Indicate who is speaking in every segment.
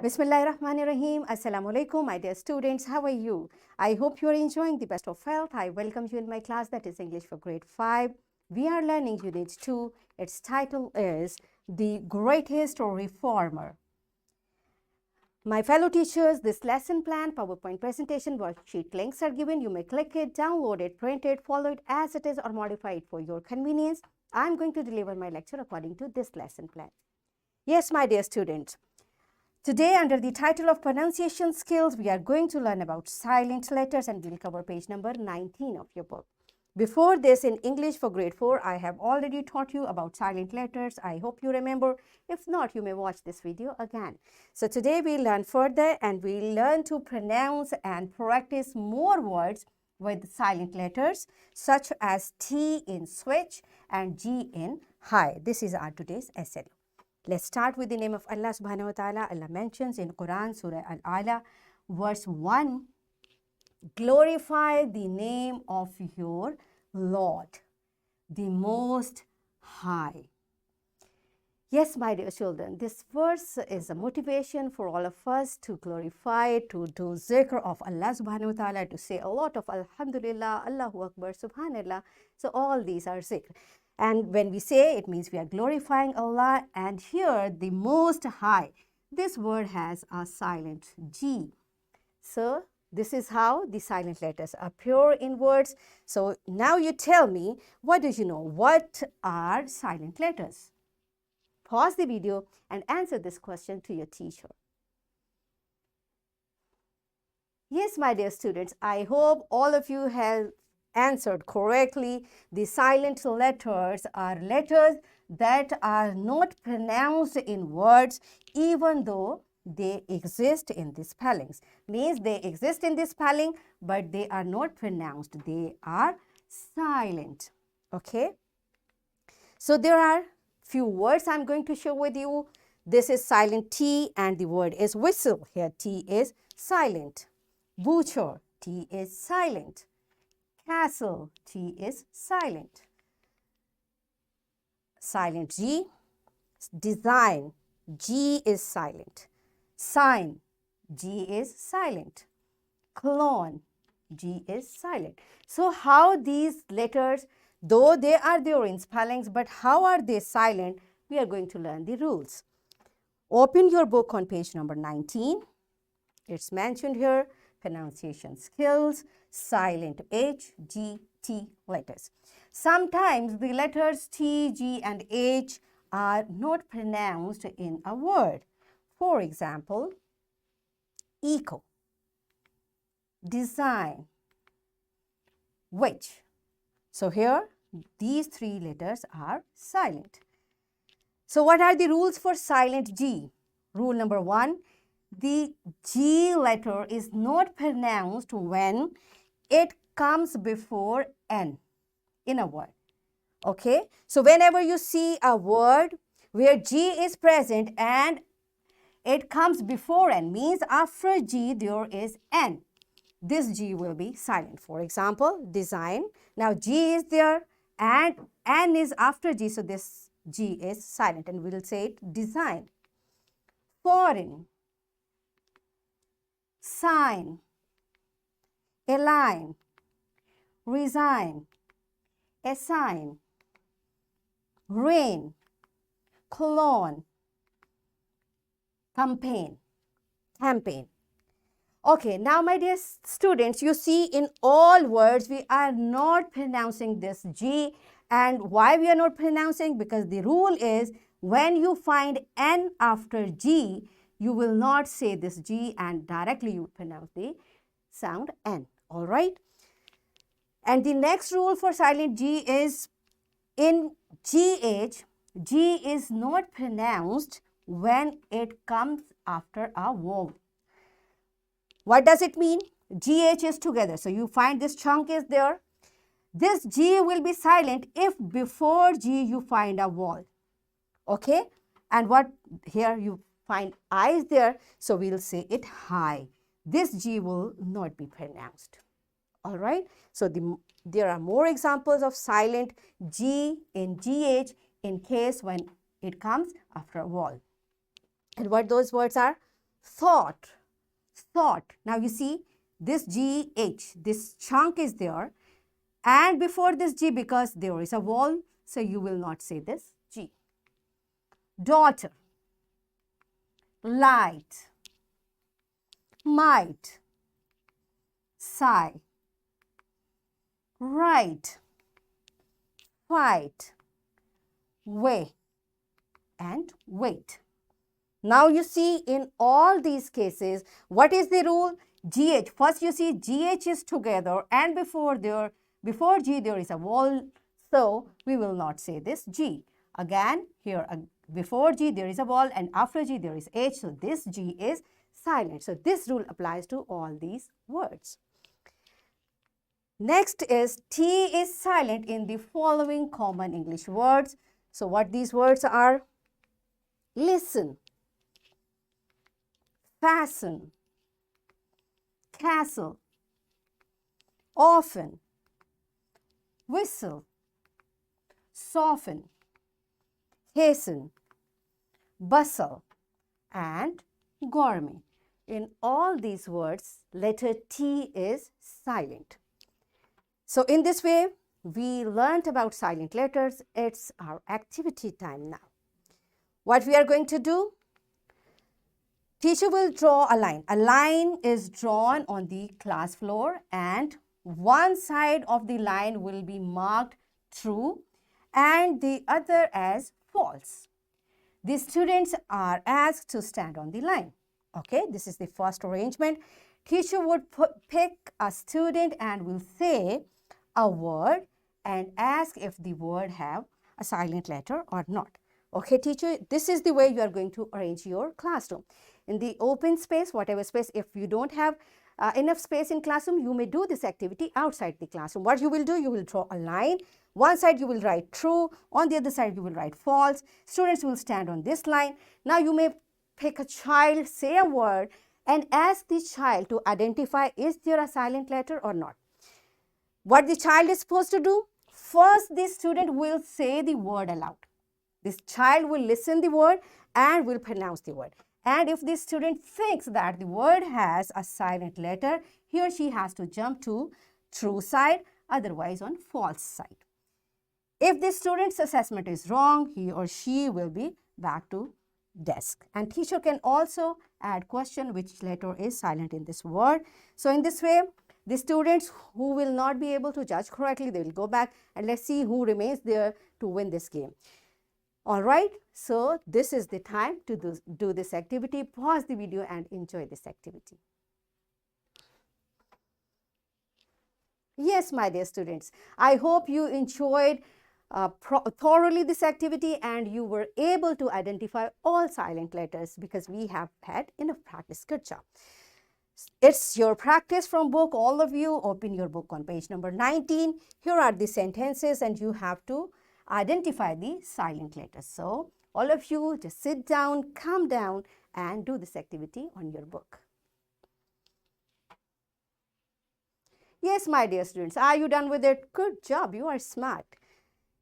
Speaker 1: Bismillahirrahmanirrahim. Assalamu alaikum, my dear students. How are you? I hope you are enjoying the best of health. I welcome you in my class that is English for grade 5. We are learning Unit 2. Its title is The Greatest Reformer. My fellow teachers, this lesson plan, PowerPoint presentation, worksheet links are given. You may click it, download it, print it, follow it as it is or modify it for your convenience. I am going to deliver my lecture according to this lesson plan. Yes, my dear students. Today, under the title of pronunciation skills, we are going to learn about silent letters and we'll cover page number 19 of your book. Before this, in English for grade 4, I have already taught you about silent letters. I hope you remember. If not, you may watch this video again. So today we learn further and we learn to pronounce and practice more words with silent letters such as T in switch and G in high. This is our today's essay. Let's start with the name of Allah subhanahu wa ta'ala. Allah mentions in Quran, Surah Al-Ala, verse 1, glorify the name of your Lord, the Most High. Yes, my dear children, this verse is a motivation for all of us to glorify, to do zikr of Allah subhanahu wa ta'ala, to say a lot of Alhamdulillah, Allahu Akbar, Subhanallah. So all these are zikr. And when we say, it means we are glorifying Allah. And here, the Most High, this word has a silent G. So this is how the silent letters appear in words. So now you tell me, what do you know? What are silent letters? Pause the video and answer this question to your teacher. Yes, my dear students, I hope all of you have answered correctly. The silent letters are letters that are not pronounced in words even though they exist in the spellings. Means they exist in the spelling but they are not pronounced. They are silent. Okay. So there are few words I'm going to share with you. This is silent T and the word is whistle. Here T is silent. Butcher, T is silent. Castle, T is silent. Silent G. Design, G is silent. Sign, G is silent. Clone, G is silent. So how these letters, though they are there in spellings, but how are they silent? We are going to learn the rules. Open your book on page number 19. It's mentioned here. Pronunciation skills, silent H, G, T letters. Sometimes the letters T, G, and H are not pronounced in a word. For example, echo, design, which. So here, these three letters are silent. So what are the rules for silent G? Rule number 1. The G letter is not pronounced when it comes before N in a word. Okay, so whenever you see a word where G is present and it comes before N, means after G there is N, this G will be silent. For example, design. Now G is there and N is after G, so this G is silent and we will say it design. Foreign, sign, align, resign, assign, rain, clone, campaign. Okay, now my dear students, you see in all words we are not pronouncing this G. And why we are not pronouncing? Because the rule is when you find N after G, you will not say this G and directly you pronounce the sound N. All right. And the next rule for silent G is in GH, G is not pronounced when it comes after a vowel. What does it mean? GH is together. So you find this chunk is there. This G will be silent if before G you find a vowel. Okay. And what here you find I is there. So we'll say it high. This G will not be pronounced. All right. So there are more examples of silent G in GH in case when it comes after a vowel. And what those words are? thought, thought. Now you see this GH, this chunk is there, and before this G, because there is a vowel, so you will not say this G. Daughter, light, might, sigh, right, fight, way, and wait. Now you see in all these cases, what is the rule? GH. First you see GH is together, and before G there is a vowel, so we will not say this G. Again here before G there is a vowel, and after G there is H, so this G is silent. So this rule applies to all these words. Next is T is silent in the following common English words. So what these words are? Listen, fasten, castle, often, whistle, soften, hasten, bustle, and gourmet. In all these words, letter T is silent. So in this way, we learned about silent letters. It's our activity time now. What we are going to do? Teacher will draw a line. A line is drawn on the class floor, and one side of the line will be marked true and the other as false. The students are asked to stand on the line. Okay, this is the first arrangement. Teacher would pick a student and will say a word and ask if the word have a silent letter or not. Okay, teacher, this is the way you are going to arrange your classroom. In the open space, whatever space, if you don't have enough space in classroom, you may do this activity outside the classroom. What you will do, you will draw a line. One side you will write true, on the other side you will write false. Students will stand on this line. Now you may pick a child, say a word, and ask the child to identify is there a silent letter or not. What the child is supposed to do? First, the student will say the word aloud. This child will listen the word and will pronounce the word. And if the student thinks that the word has a silent letter, he or she has to jump to true side, otherwise on false side. If the student's assessment is wrong, he or she will be back to desk. And teacher can also add question which letter is silent in this word. So in this way, the students who will not be able to judge correctly, they will go back and let's see who remains there to win this game. All right, so this is the time to do this activity. Pause the video and enjoy this activity. Yes, my dear students, I hope you enjoyed thoroughly this activity and you were able to identify all silent letters because we have had enough practice. Good job. It's your practice from book. All of you open your book on page number 19. Here are the sentences and you have to identify the silent letters. So all of you just sit down, calm down and do this activity on your book. Yes, my dear students, are you done with it? Good job, you are smart.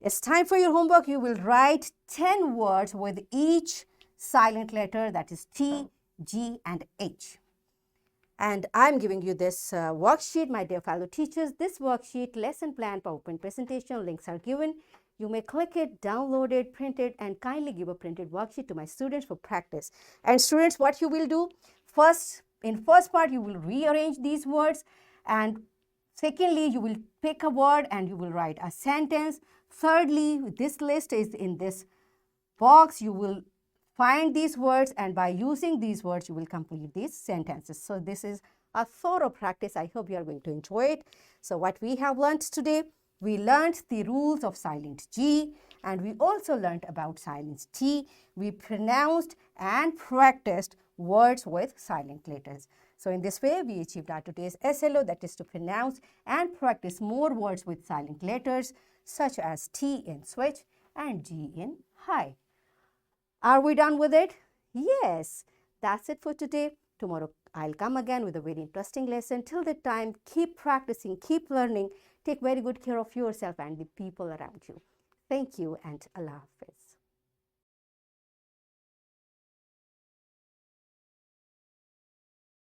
Speaker 1: It's time for your homework. You will write 10 words with each silent letter, that is T, G and H. And I'm giving you this worksheet, my dear fellow teachers. This worksheet, lesson plan, PowerPoint presentation, links are given. You may click it, download it, print it, and kindly give a printed worksheet to my students for practice. And students, what you will do? In first part, you will rearrange these words. And secondly, you will pick a word and you will write a sentence. Thirdly, this list is in this box. You will find these words and by using these words, you will complete these sentences. So this is a thorough practice. I hope you are going to enjoy it. So what we have learned today, we learned the rules of silent G and we also learned about silent T. We pronounced and practiced words with silent letters. So in this way, we achieved our today's SLO, that is to pronounce and practice more words with silent letters such as T in switch and G in high. Are we done with it? Yes, that's it for today. Tomorrow I'll come again with a very interesting lesson. Till that time, keep practicing, keep learning. Take very good care of yourself and the people around you. Thank you and Allah Hafiz.